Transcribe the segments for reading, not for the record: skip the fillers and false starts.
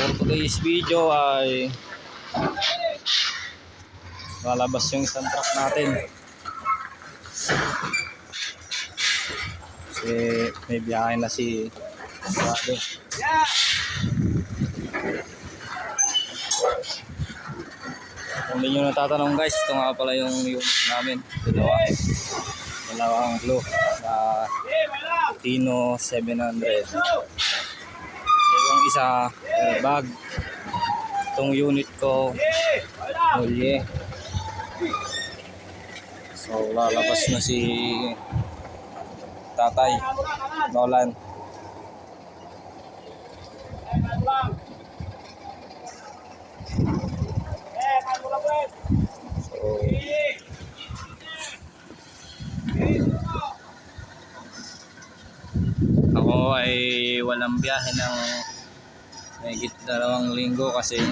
For today's video ay lalabas yung isang truck natin kasi may biyahe na si Brado. Kung hindi nyo natatanong guys, ito nga pala yung unit namin, dalawang blue sa Tino 700. Yung isa airbag, itong unit ko Olye. So lalabas na si Tatay Nolan. So ako ay walang biyahe ng mahigit 2 linggo kasi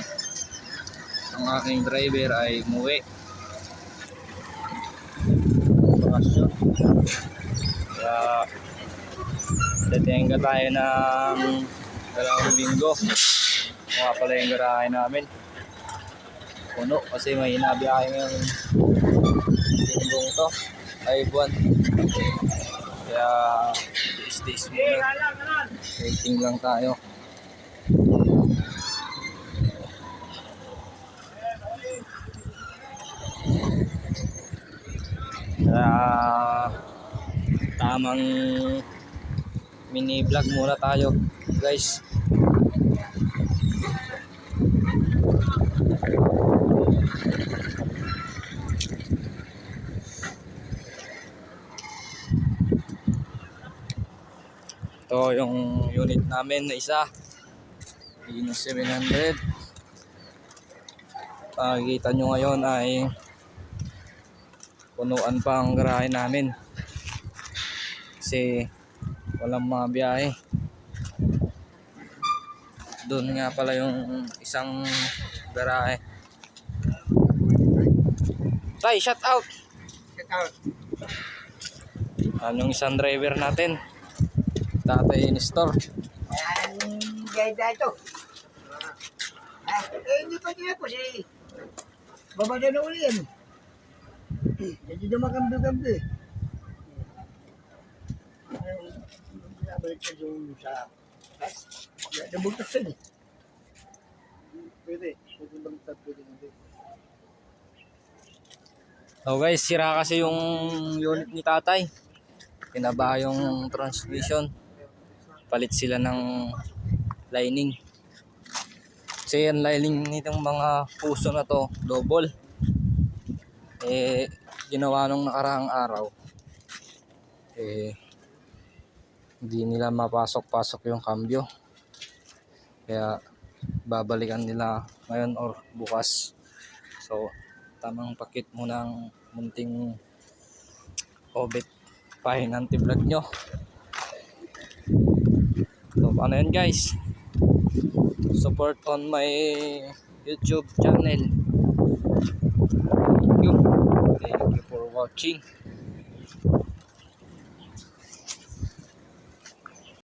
ang aking driver ay umuwi. Kaya tatenga tayo ng 2 linggo. Mga pala yung garahe namin. Puno kasi may hinabiyahe ngayong linggong to ay buwan. Kaya stays muna. Waiting lang tayo. Kaya tamang mini vlog muna tayo guys. Ito yung unit namin na isa, Tino 700. Makikita nyo ngayon ay punuan pa ang garahe namin kasi walang mga biyahe. Doon nga pala yung isang garahe. Tay, shout out! Shout out! Yung isang driver natin, Tatay Nestor. Ayan, ganda ito. Hindi pa din ako si babada na uli yan. Hindi na makambi-kambi. Nabalik ka doon sa tas. Nabugtas yan eh. Pwede. Pwede baliktad, pwede hindi. So guys, sira kasi yung unit ni Tatay. Pinaba yung transmission. Palit sila ng lining. Kasi yung lining nitong mga puso na to, double. Ginawa nung nakaraang araw. Hindi nila mapasok-pasok yung cambio. Kaya babalikan nila ngayon or bukas. So, tamang pakit mo ng munting obit pahinanti vlog nyo. So paano yun guys, support on my YouTube channel. Thank you for watching.